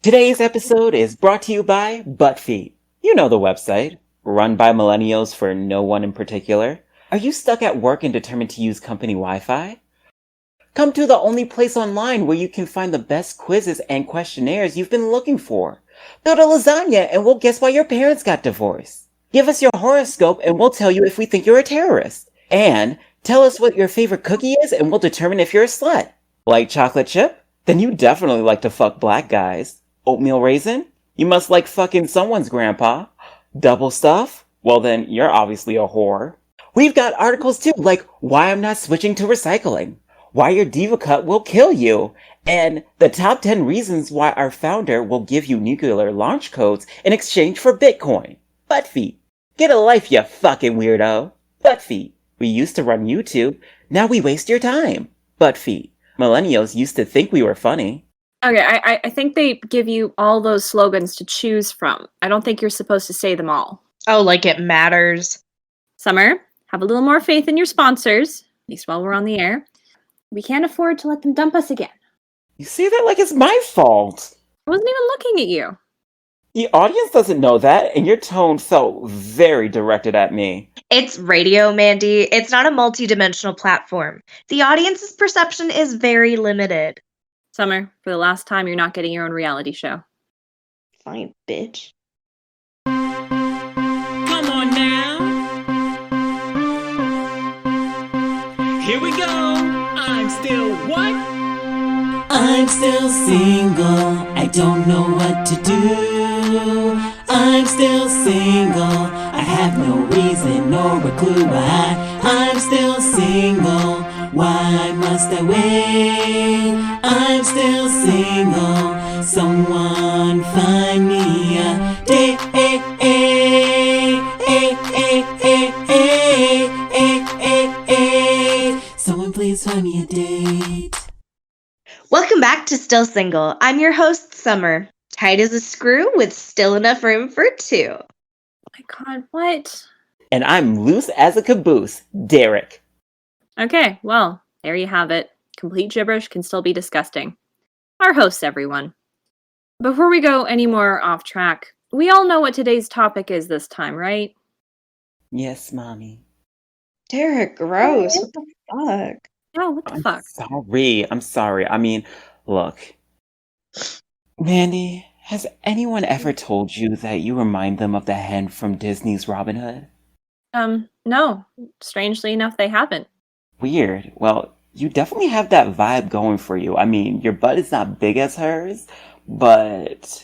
Today's episode is brought to you by ButtFeet. You know the website, run by millennials for no one in particular. Are you stuck at work and determined to use company Wi-Fi? Come to the only place online where you can find the best quizzes and questionnaires you've been looking for. Build a lasagna and we'll guess why your parents got divorced. Give us your horoscope and we'll tell you if we think you're a terrorist. And tell us what your favorite cookie is and we'll determine if you're a slut. Like chocolate chip? Then you definitely like to fuck black guys. Oatmeal raisin? You must like fucking someone's grandpa. Double stuff? Well then, you're obviously a whore. We've got articles too, like why I'm not switching to recycling, why your diva cut will kill you, and the top 10 reasons why our founder will give you nuclear launch codes in exchange for Bitcoin. ButtFeet. Get a life, you fucking weirdo. ButtFeet. We used to run YouTube, now we waste your time. ButtFeet. Millennials used to think we were funny. Okay, I think they give you all those slogans to choose from. I don't think you're supposed to say them all. Oh, like it matters. Summer, have a little more faith in your sponsors, at least while we're on the air. We can't afford to let them dump us again. You say that like it's my fault. I wasn't even looking at you. The audience doesn't know that, and your tone felt very directed at me. It's radio, Mandy. It's not a multi-dimensional platform. The audience's perception is very limited. Summer, for the last time, you're not getting your own reality show. Fine, bitch. Come on now. Here we go. I'm still what? I'm still single, I don't know what to do. I'm still single, I have no reason nor a clue why. I'm still single, why must I wait? I'm still single, someone find me a date. Someone please find me a date. Welcome back to Still Single. I'm your host, Summer. Tight as a screw with still enough room for two. Oh my god, what? And I'm loose as a caboose, Derek. Okay, well, there you have it. Complete gibberish can still be disgusting. Our hosts, everyone. Before we go any more off track, we all know what today's topic is this time, right? Yes, Mommy. Derek, gross. What the fuck? Oh, what the fuck? I'm sorry. I mean, look. Mandy, has anyone ever told you that you remind them of the hen from Disney's Robin Hood? No. Strangely enough, they haven't. Weird. Well, you definitely have that vibe going for you. I mean, your butt is not big as hers, but...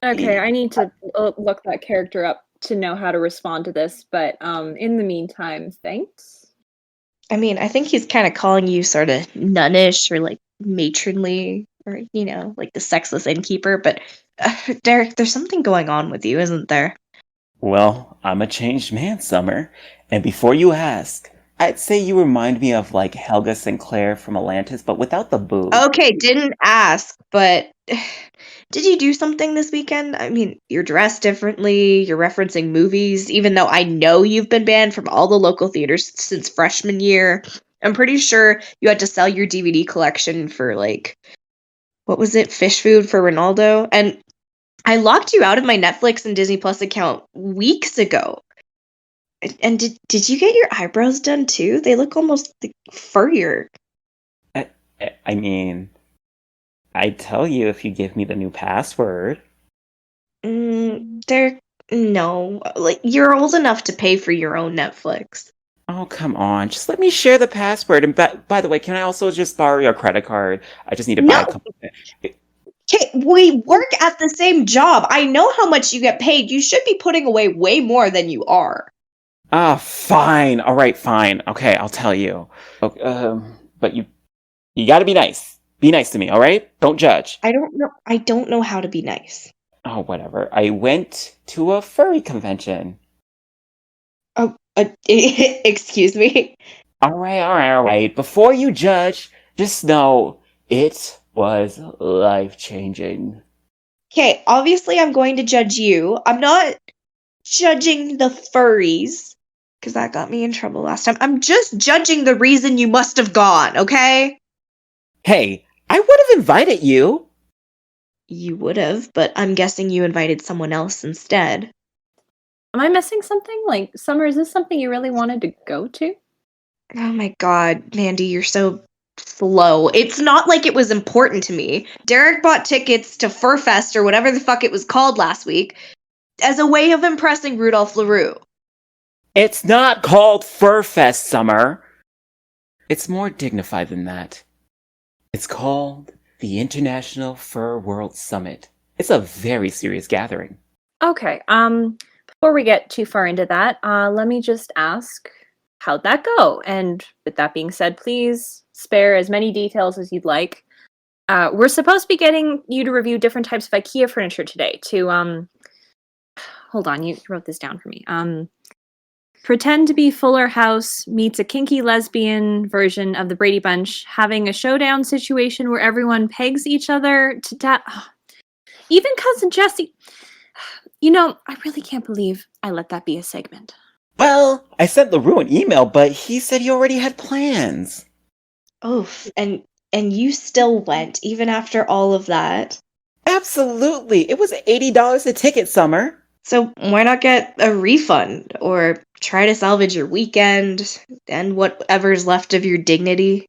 Okay, I need to look that character up to know how to respond to this, but in the meantime, thanks. I mean, I think he's kind of calling you sort of nunnish or like matronly or, like the sexless innkeeper. But Derek, there's something going on with you, isn't there? Well, I'm a changed man, Summer. And before you ask, I'd say you remind me of like Helga Sinclair from Atlantis, but without the boob. Okay, didn't ask, but did you do something this weekend? I mean, you're dressed differently, you're referencing movies, even though I know you've been banned from all the local theaters since freshman year. I'm pretty sure you had to sell your DVD collection for like, what was it, fish food for Ronaldo? And I locked you out of my Netflix and Disney Plus account weeks ago. And did you get your eyebrows done too? They look almost like furrier. I mean, I'd tell you if you give me the new password. Derek, no. Like, you're old enough to pay for your own Netflix. Oh, come on. Just let me share the password. And by the way, can I also just borrow your credit card? I just need to buy a couple of things. Okay, we work at the same job. I know how much you get paid. You should be putting away way more than you are. Ah, fine. All right, fine. Okay, I'll tell you. Okay, but you gotta be nice. Be nice to me, all right? Don't judge. I don't know how to be nice. Oh, whatever. I went to a furry convention. Oh, excuse me? All right. Before you judge, just know it was life-changing. Okay, obviously I'm going to judge you. I'm not judging the furries, because that got me in trouble last time. I'm just judging the reason you must have gone, okay? Hey, I would have invited you. you would have, but I'm guessing you invited someone else instead. Am I missing something? Like, Summer, is this something you really wanted to go to? Oh my god, Mandy, you're so slow. It's not like it was important to me. Derek bought tickets to Furfest or whatever the fuck it was called last week as a way of impressing Rudolph LaRue. It's not called Furfest, Summer. It's more dignified than that. It's called the International Fur World Summit. It's a very serious gathering. Okay, before we get too far into that, let me just ask, how'd that go? And with that being said, please spare as many details as you'd like. We're supposed to be getting you to review different types of IKEA furniture today to, hold on, you wrote this down for me. Pretend to be Fuller House meets a kinky lesbian version of the Brady Bunch, having a showdown situation where everyone pegs each other to death. Even Cousin Jesse. You know, I really can't believe I let that be a segment. Well, I sent LaRue an email, but he said he already had plans. Oof, and you still went even after all of that. Absolutely. It was $80 a ticket, Summer. So why not get a refund or try to salvage your weekend and whatever's left of your dignity?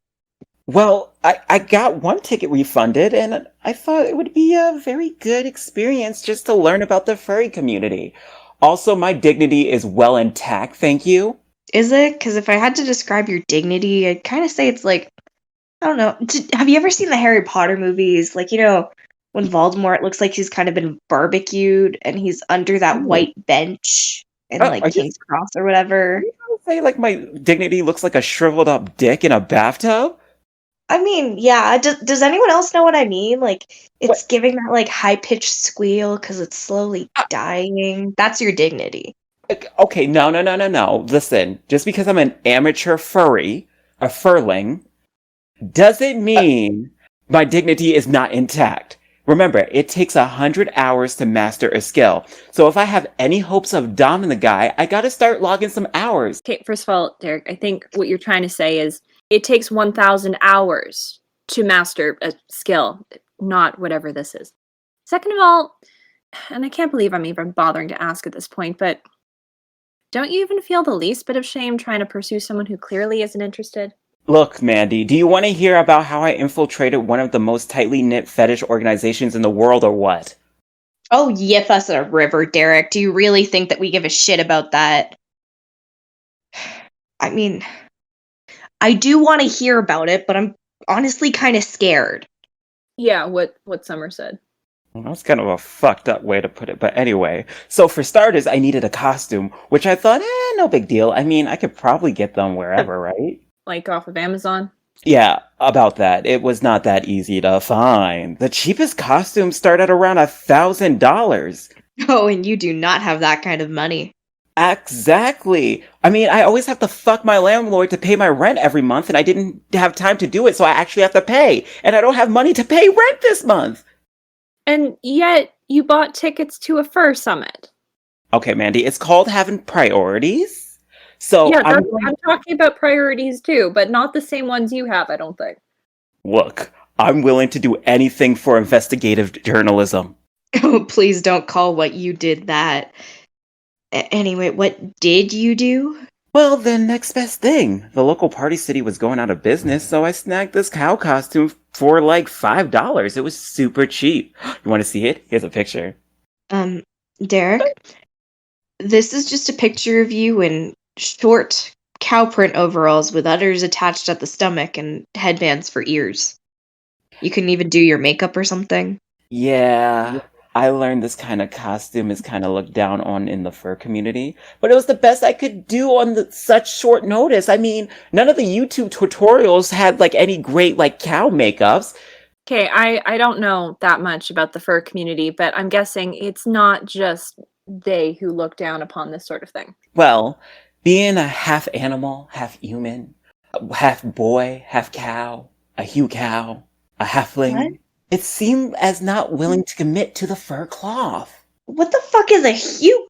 Well, I got one ticket refunded, and I thought it would be a very good experience just to learn about the furry community. Also, my dignity is well intact, thank you. Is it? Because if I had to describe your dignity, I'd kind of say it's like, I don't know. Have you ever seen the Harry Potter movies? Like, when Voldemort looks like he's kind of been barbecued and he's under that Oh. white bench in Are like you King's Cross or whatever. trying to say like my dignity looks like a shriveled up dick in a bathtub? I mean, yeah. Does anyone else know what I mean? Like, it's What? giving that like high pitched squeal because it's slowly dying. That's your dignity. Okay, no. Listen, just because I'm an amateur furry, a furling, doesn't mean my dignity is not intact. Remember, it takes 100 hours to master a skill. So if I have any hopes of doming the guy, I gotta start logging some hours. Okay, first of all, Derek, I think what you're trying to say is it takes 1,000 hours to master a skill, not whatever this is. Second of all, and I can't believe I'm even bothering to ask at this point, but don't you even feel the least bit of shame trying to pursue someone who clearly isn't interested? Look, Mandy, do you want to hear about how I infiltrated one of the most tightly knit fetish organizations in the world or what? Oh, yip us a river, Derek. Do you really think that we give a shit about that? I mean, I do want to hear about it, but I'm honestly kind of scared. Yeah, what Summer said. Well, that's kind of a fucked up way to put it, but anyway. So for starters, I needed a costume, which I thought, no big deal. I mean, I could probably get them wherever, right? Like off of Amazon? Yeah, about that. It was not that easy to find. The cheapest costumes start at around $1,000. Oh, and you do not have that kind of money. Exactly. I mean, I always have to fuck my landlord to pay my rent every month, and I didn't have time to do it, so I actually have to pay. And I don't have money to pay rent this month. And yet you bought tickets to a fur summit. Okay, Mandy, it's called having priorities. So Yeah, I'm I'm talking about priorities too, but not the same ones you have, I don't think. Look, I'm willing to do anything for investigative journalism. Oh, please don't call what you did that. Anyway, what did you do? Well, the next best thing. The local party city was going out of business, so I snagged this cow costume for like $5. It was super cheap. You want to see it? Here's a picture. Derek? This is just a picture of you in short cow print overalls with udders attached at the stomach and headbands for ears. You couldn't even do your makeup or something? Yeah, I learned this kind of costume is kind of looked down on in the fur community, but it was the best I could do on such short notice. I mean, none of the YouTube tutorials had like any great like cow makeups. Okay, I don't know that much about the fur community, but I'm guessing it's not just they who look down upon this sort of thing. Well, being a half animal, half human, half boy, half cow, a Hugh cow, a halfling, What? it seemed as not willing to commit to the fur cloth. What the fuck is a Hugh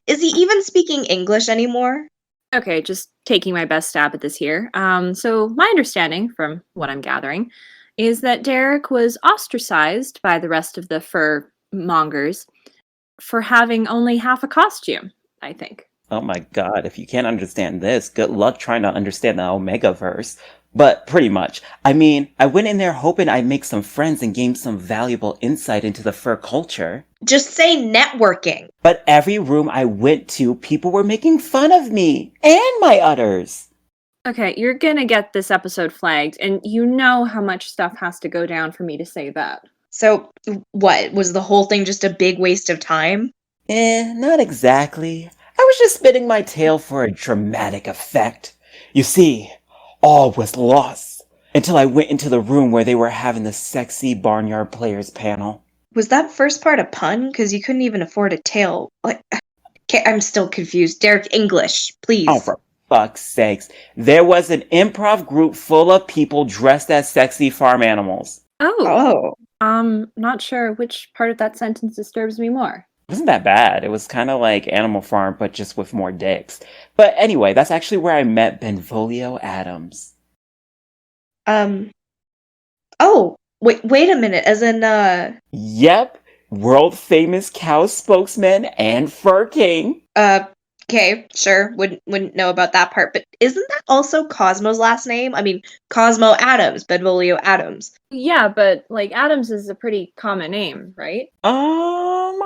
Is he even speaking English anymore? Okay, just taking my best stab at this here. So my understanding, from what I'm gathering, is that Derek was ostracized by the rest of the fur mongers for having only half a costume, I think. Oh my god, if you can't understand this, good luck trying to understand the Omegaverse. But pretty much. I mean, I went in there hoping I'd make some friends and gain some valuable insight into the fur culture. Just say networking. But every room I went to, people were making fun of me and my udders. Okay, you're gonna get this episode flagged, and you know how much stuff has to go down for me to say that. So, what? Was the whole thing just a big waste of time? Not exactly. I was just spinning my tail for a dramatic effect. You see, all was lost until I went into the room where they were having the sexy Barnyard Players panel. Was that first part a pun? Because you couldn't even afford a tail. What? Okay, I'm still confused. Derek, English, please. Oh, for fuck's sakes. There was an improv group full of people dressed as sexy farm animals. Oh. Oh. Not sure which part of that sentence disturbs me more. It wasn't that bad. It was kind of like Animal Farm, but just with more dicks. But anyway, that's actually where I met Benvolio Adams. Oh, wait a minute. As in, Yep, world famous cow spokesman and fur king. okay, sure. Wouldn't know about that part, but isn't that also Cosmo's last name? I mean, Cosmo Adams, Benvolio Adams. Yeah, but, like, Adams is a pretty common name, right?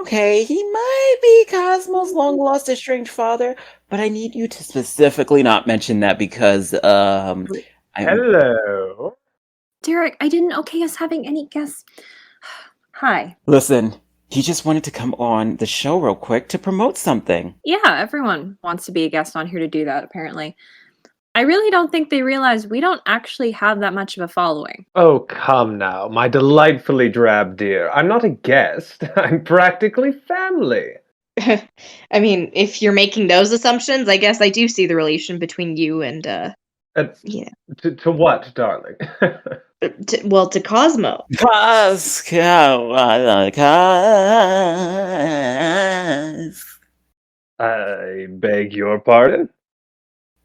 Okay, he might be Cosmo's long lost estranged father, but I need you to specifically not mention that because, Hello. Derek, I didn't okay us having any guests. Hi. Listen, he just wanted to come on the show real quick to promote something. Yeah, everyone wants to be a guest on here to do that, apparently. I really don't think they realize we don't actually have that much of a following. Oh, come now, my delightfully drab dear. I'm not a guest. I'm practically family. I mean, if you're making those assumptions, I guess I do see the relation between you and, yeah. To what, darling? To Cosmo. I beg your pardon?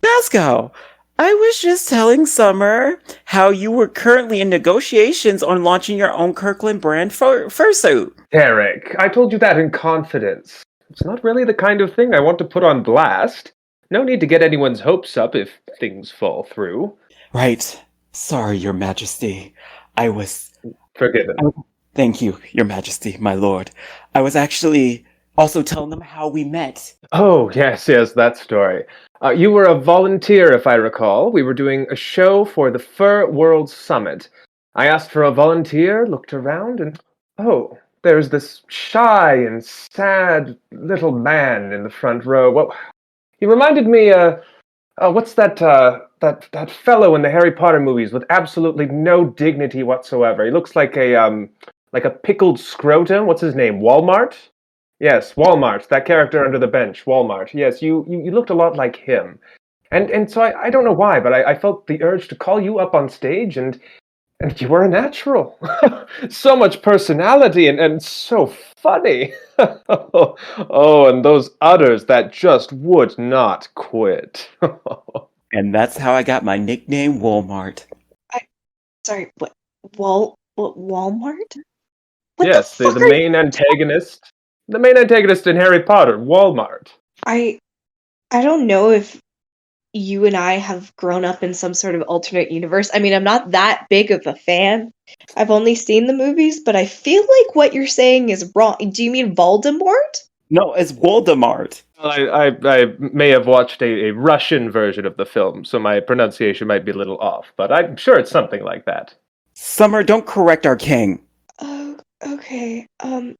Casco, I was just telling Summer how you were currently in negotiations on launching your own Kirkland brand fursuit. Derek, I told you that in confidence. It's not really the kind of thing I want to put on blast. No need to get anyone's hopes up if things fall through. Right. Sorry, Your Majesty. I was... Forgiven. Thank you, Your Majesty, my lord. I was actually also telling them how we met. Oh, yes, that story. You were a volunteer, if I recall. We were doing a show for the Fur World Summit. I asked for a volunteer, looked around, and oh, there's this shy and sad little man in the front row. Well, he reminded me, what's that fellow in the Harry Potter movies with absolutely no dignity whatsoever? He looks like a pickled scrotum. What's his name? Walmart? Yes, Walmart. That character under the bench, Walmart. Yes, you looked a lot like him. And so I don't know why, but I felt the urge to call you up on stage, and you were a natural. So much personality and so funny. Oh, and those udders that just would not quit. And that's how I got my nickname, Walmart. Sorry, what? Walmart? What Yes, the fuck the main antagonist. The main antagonist in Harry Potter, Walmart. I don't know if you and I have grown up in some sort of alternate universe. I mean, I'm not that big of a fan. I've only seen the movies, but I feel like what you're saying is wrong. Do you mean Voldemort? No, it's Voldemort. Well, I may have watched a Russian version of the film, so my pronunciation might be a little off, but I'm sure it's something like that. Summer, don't correct our king. Oh, okay. I'm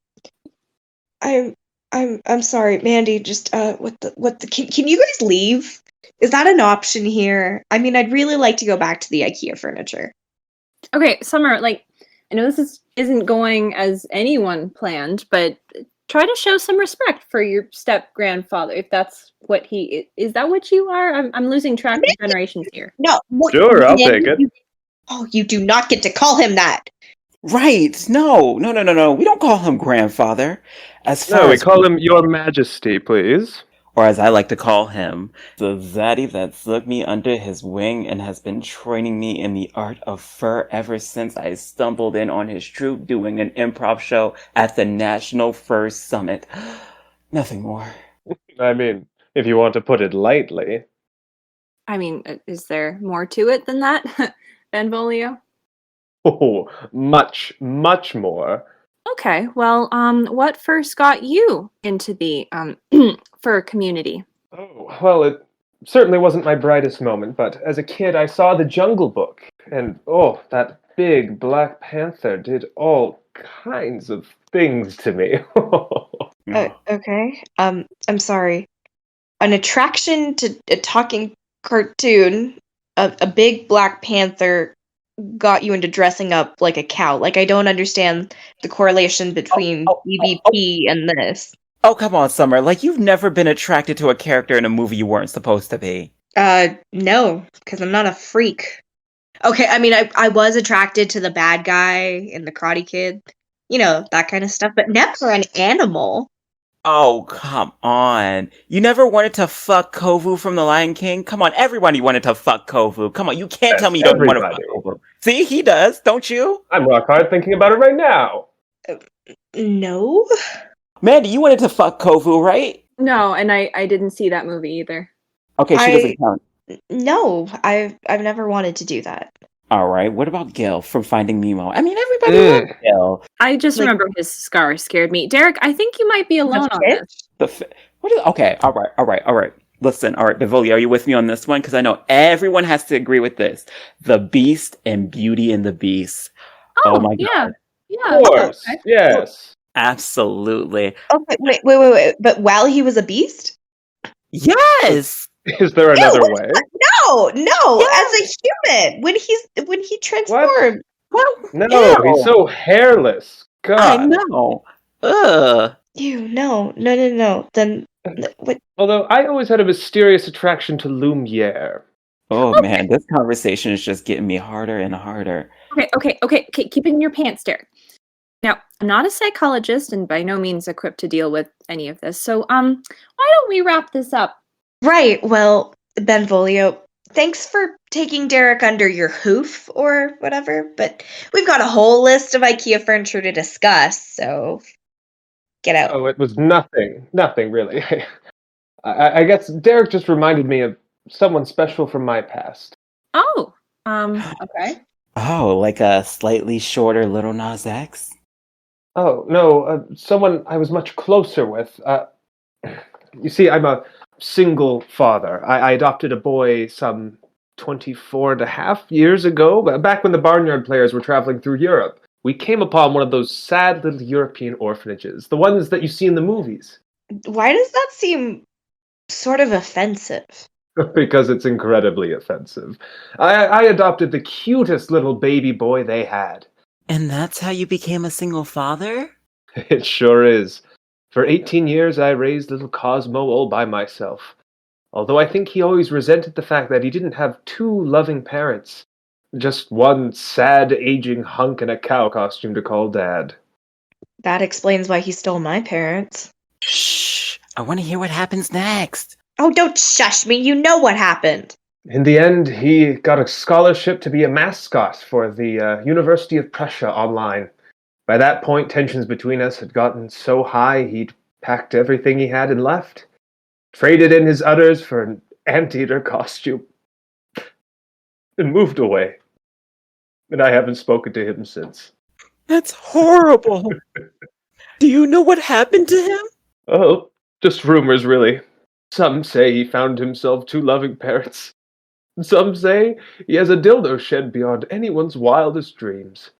sorry, Mandy. Just can you guys leave? Is that an option here? I mean, I'd really like to go back to the IKEA furniture. Okay, Summer, like, I know this isn't going as anyone planned, but try to show some respect for your step-grandfather, if that's what he is. Is that what you are? I'm losing track of generations here. No. Sure, I'll Mandy, take it. you do not get to call him that. Right. No. We don't call him grandfather. As far No, we as call him Your Majesty, please. or as I like to call him, the zaddy that took me under his wing and has been training me in the art of fur ever since I stumbled in on his troupe doing an improv show at the National Fur Summit. Nothing more. I mean, if you want to put it lightly. I mean, is there more to it than that, Benvolio? Oh, much, much more. Okay, well, what first got you into the fur community? Oh, well, it certainly wasn't my brightest moment, but as a kid I saw The Jungle Book, and oh, that big Black Panther did all kinds of things to me. Okay. I'm sorry. An attraction to a talking cartoon, a big Black Panther got you into dressing up like a cow. Like, I don't understand the correlation Oh, between oh, oh, oh, EVP and this. oh, come on, Summer. Like, you've never been attracted to a character in a movie you weren't supposed to be. No, because I'm not a freak. Okay, I mean, I was attracted to the bad guy in The Karate Kid. You know, that kind of stuff, but never an animal. Oh, come on. You never wanted to fuck Kovu from The Lion King? Come on, everybody wanted to fuck Kovu. Come on, you can't tell Yes, me you don't want to everybody. fuck Kovu. See, he does, don't you? I'm rock hard thinking about it right now. No? Mandy, you wanted to fuck Kovu, right? No, and I didn't see that movie either. Okay, she doesn't count. No, I've never wanted to do that. Alright, what about Gil from Finding Nemo? I mean, everybody loves Gil. I just Like- remember his scar scared me. Derek, I think you might be alone on fish? this. Okay, alright. Listen, alright, Bivoli, are you with me on this one? Because I know everyone has to agree with this. The Beast and Beauty and the Beast. Oh my yeah. god. Yeah. Of course, okay. yes. Absolutely. Okay, wait. But while he was a beast? Yes! Is there another way? No, Yes! as a human, when he transformed. What? No, Ew. he's so hairless. God. I know. Ugh. Ew, no. Then what? Although I always had a mysterious attraction to Lumiere. Oh man, this conversation is just getting me harder and harder. Okay. Keep it in your pants, Derek. Now, I'm not a psychologist and by no means equipped to deal with any of this. So, why don't we wrap this up? Right. Well, Benvolio, thanks for taking Derek under your hoof or whatever. But we've got a whole list of IKEA furniture to discuss. So get out. Oh, it was nothing really. I guess Derek just reminded me of someone special from my past. Oh, okay. Oh, like a slightly shorter Little Nas X? Oh, no, someone I was much closer with. You see, I'm a single father. I adopted a boy some 24 and a half years ago, back when the Barnyard Players were traveling through Europe. We came upon one of those sad little European orphanages, the ones that you see in the movies. Why does that seem sort of offensive? Because it's incredibly offensive. I adopted the cutest little baby boy they had. And that's how you became a single father? It sure is. For 18 years, I raised little Cosmo all by myself. Although I think he always resented the fact that he didn't have two loving parents. Just one sad, aging hunk in a cow costume to call Dad. That explains why he stole my parents. Shh! I want to hear what happens next. Oh, don't shush me. You know what happened. In the end, he got a scholarship to be a mascot for the University of Prussia online. By that point, tensions between us had gotten so high he'd packed everything he had and left. Traded in his udders for an anteater costume. And moved away. And I haven't spoken to him since. That's horrible. Do you know what happened to him? Oh, just rumors, really. Some say he found himself two loving parents. Some say he has a dildo shed beyond anyone's wildest dreams.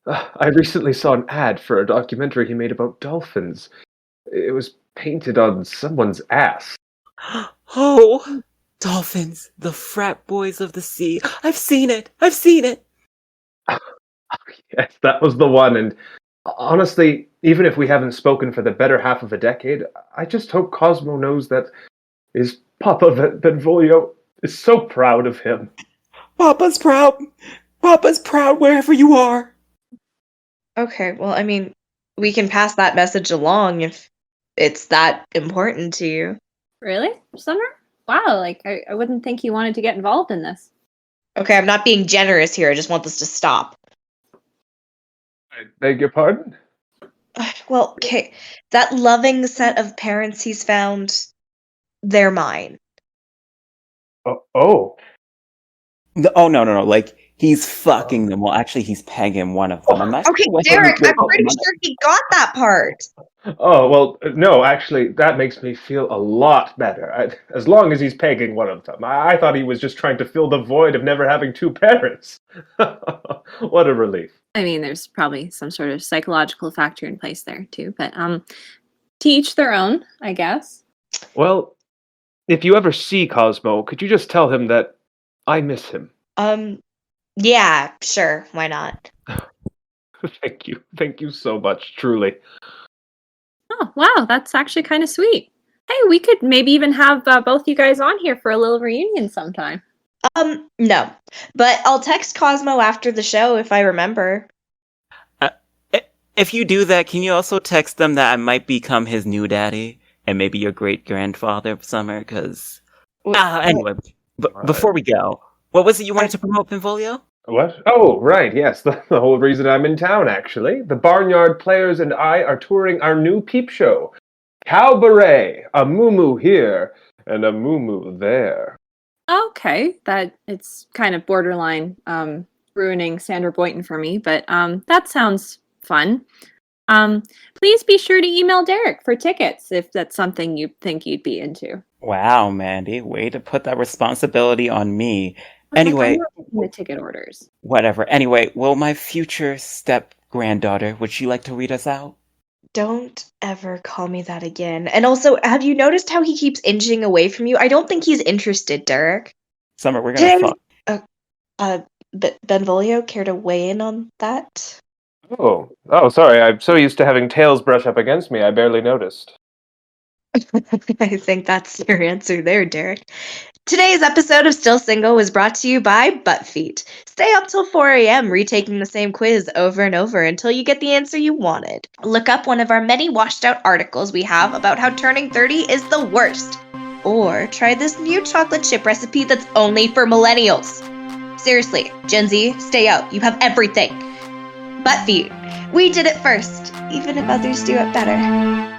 I recently saw an ad for a documentary he made about dolphins. It was painted on someone's ass. Oh, dolphins, the frat boys of the sea. I've seen it. Yes, that was the one, and honestly, even if we haven't spoken for the better half of a decade, I just hope Cosmo knows that his Papa Benvolio is so proud of him. Papa's proud. Papa's proud wherever you are. Okay, well, I mean, we can pass that message along if it's that important to you. Really? Summer? Wow, like, I wouldn't think you wanted to get involved in this. Okay, I'm not being generous here. I just want this to stop. I beg your pardon? Well, okay, that loving set of parents he's found, they're mine. Oh. Oh, no. Like, he's fucking them. Well, actually, he's pegging one of them. I'm not Okay, sure what Derek, he's I'm pretty sure he got that part. Oh, well, no, actually, that makes me feel a lot better. As long as he's pegging one of them. I thought he was just trying to fill the void of never having two parents. What a relief. I mean, there's probably some sort of psychological factor in place there too, but to each their own, I guess. Well, if you ever see Cosmo, could you just tell him that I miss him? Yeah, sure, why not? Thank you. Thank you so much, truly. Oh, wow, that's actually kind of sweet. Hey, we could maybe even have both you guys on here for a little reunion sometime. No. But I'll text Cosmo after the show if I remember. If you do that, can you also text them that I might become his new daddy and maybe your great grandfather, Summer? Because anyway, before we go, what was it you wanted to promote, Pinfolio? What? Oh, right, yes. The whole reason I'm in town, actually. The Barnyard Players and I are touring our new peep show. Cow Beret, a moo here and a moo there. Okay, that it's kind of borderline ruining Sandra Boynton for me, but that sounds fun. Please be sure to email Derek for tickets if that's something you think you'd be into. Wow, Mandy, way to put that responsibility on me. I'm Anyway, not making the ticket orders. whatever. Anyway, will my future step granddaughter, would she like to read us out? Don't ever call me that again. And also, have you noticed how he keeps inching away from you? I don't think he's interested, Derek. Summer, we're gonna fuck. Benvolio, care to weigh in on that? Oh, sorry. I'm so used to having tails brush up against me, I barely noticed. I think that's your answer there, Derek. Today's episode of Still Single was brought to you by ButtFeet. Stay up till 4 a.m. retaking the same quiz over and over until you get the answer you wanted. Look up one of our many washed out articles we have about how turning 30 is the worst. Or try this new chocolate chip recipe that's only for millennials. Seriously, Gen Z, stay out. You have everything. ButtFeet. We did it first, even if others do it better.